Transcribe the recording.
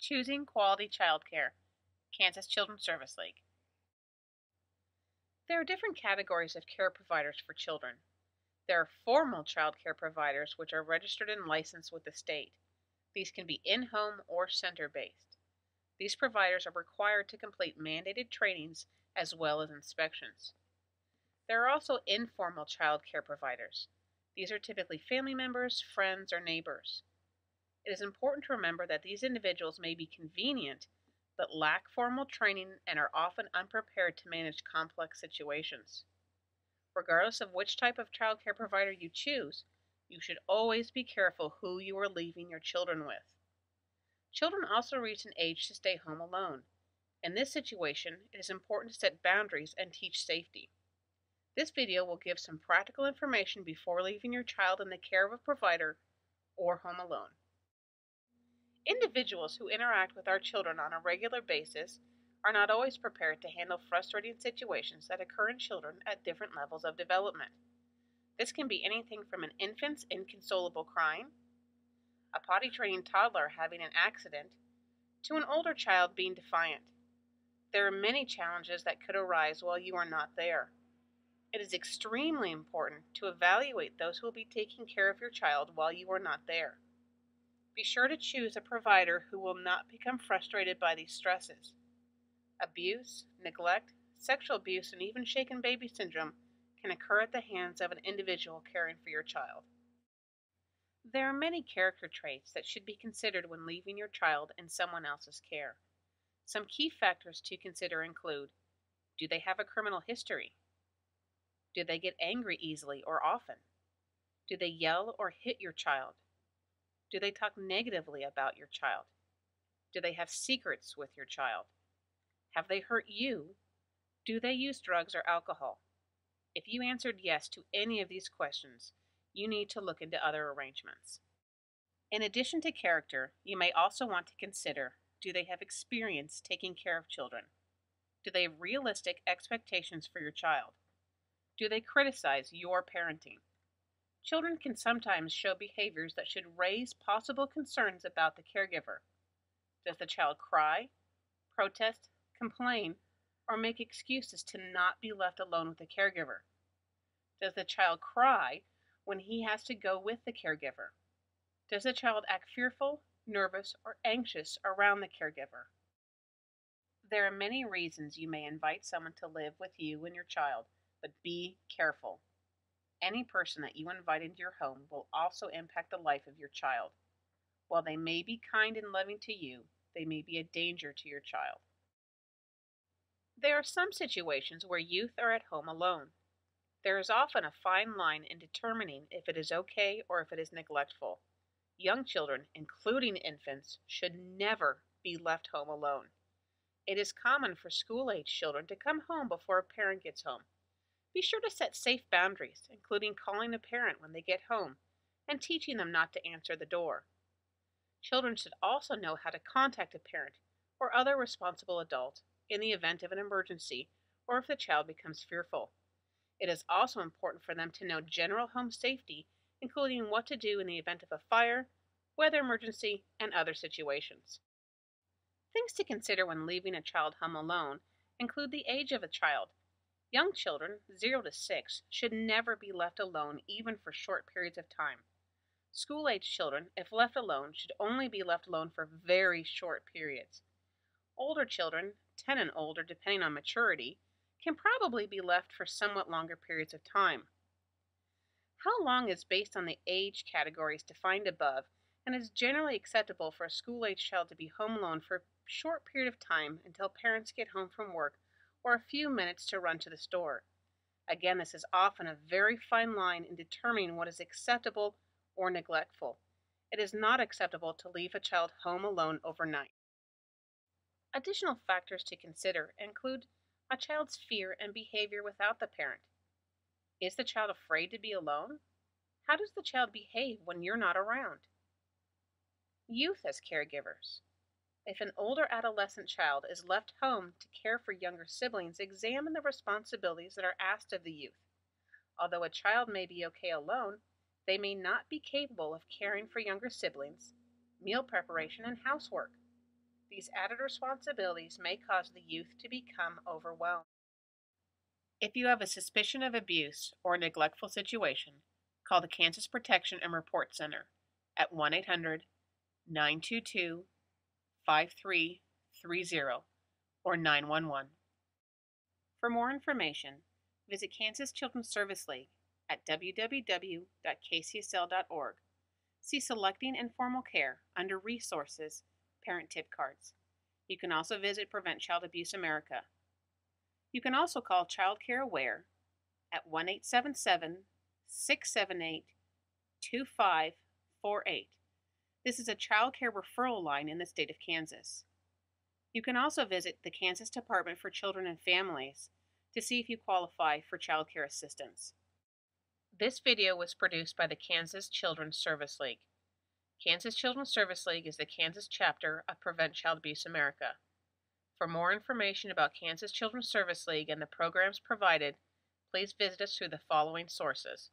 Choosing Quality Childcare, Kansas Children's Service League. There are different categories of care providers for children. There are formal child care providers, which are registered and licensed with the state. These can be in-home or center-based. These providers are required to complete mandated trainings as well as inspections. There are also informal child care providers. These are typically family members, friends, or neighbors. It is important to remember that these individuals may be convenient, but lack formal training and are often unprepared to manage complex situations. Regardless of which type of child care provider you choose, you should always be careful who you are leaving your children with. Children also reach an age to stay home alone. In this situation, it is important to set boundaries and teach safety. This video will give some practical information before leaving your child in the care of a provider or home alone. Individuals who interact with our children on a regular basis are not always prepared to handle frustrating situations that occur in children at different levels of development. This can be anything from an infant's inconsolable crying, a potty-trained toddler having an accident, to an older child being defiant. There are many challenges that could arise while you are not there. It is extremely important to evaluate those who will be taking care of your child while you are not there. Be sure to choose a provider who will not become frustrated by these stresses. Abuse, neglect, sexual abuse, and even shaken baby syndrome can occur at the hands of an individual caring for your child. There are many character traits that should be considered when leaving your child in someone else's care. Some key factors to consider include: do they have a criminal history? Do they get angry easily or often? Do they yell or hit your child? Do they talk negatively about your child? Do they have secrets with your child? Have they hurt you? Do they use drugs or alcohol? If you answered yes to any of these questions, you need to look into other arrangements. In addition to character, you may also want to consider: do they have experience taking care of children? Do they have realistic expectations for your child? Do they criticize your parenting? Children can sometimes show behaviors that should raise possible concerns about the caregiver. Does the child cry, protest, complain, or make excuses to not be left alone with the caregiver? Does the child cry when he has to go with the caregiver? Does the child act fearful, nervous, or anxious around the caregiver? There are many reasons you may invite someone to live with you and your child, but be careful. Any person that you invite into your home will also impact the life of your child. While they may be kind and loving to you, they may be a danger to your child. There are some situations where youth are at home alone. There is often a fine line in determining if it is okay or if it is neglectful. Young children, including infants, should never be left home alone. It is common for school-age children to come home before a parent gets home. Be sure to set safe boundaries, including calling a parent when they get home and teaching them not to answer the door. Children should also know how to contact a parent or other responsible adult in the event of an emergency or if the child becomes fearful. It is also important for them to know general home safety, including what to do in the event of a fire, weather emergency, and other situations. Things to consider when leaving a child home alone include the age of a child. Young children, 0 to 6, should never be left alone even for short periods of time. School-age children, if left alone, should only be left alone for very short periods. Older children, 10 and older depending on maturity, can probably be left for somewhat longer periods of time. How long is based on the age categories defined above, and is generally acceptable for a school-age child to be home alone for a short period of time until parents get home from work or a few minutes to run to the store. Again, this is often a very fine line in determining what is acceptable or neglectful. It is not acceptable to leave a child home alone overnight. Additional factors to consider include a child's fear and behavior without the parent. Is the child afraid to be alone? How does the child behave when you're not around? Youth as caregivers. If an older adolescent child is left home to care for younger siblings, examine the responsibilities that are asked of the youth. Although a child may be okay alone, they may not be capable of caring for younger siblings, meal preparation, and housework. These added responsibilities may cause the youth to become overwhelmed. If you have a suspicion of abuse or a neglectful situation, call the Kansas Protection and Report Center at 1-800-922-5330 or 911. For more information, visit Kansas Children's Service League at www.kcsl.org. See Selecting Informal Care under Resources, Parent Tip Cards. You can also visit Prevent Child Abuse America. You can also call Childcare Aware at 1-877-678-2548. This is a child care referral line in the state of Kansas. You can also visit the Kansas Department for Children and Families to see if you qualify for child care assistance. This video was produced by the Kansas Children's Service League. Kansas Children's Service League is the Kansas chapter of Prevent Child Abuse America. For more information about Kansas Children's Service League and the programs provided, please visit us through the following sources: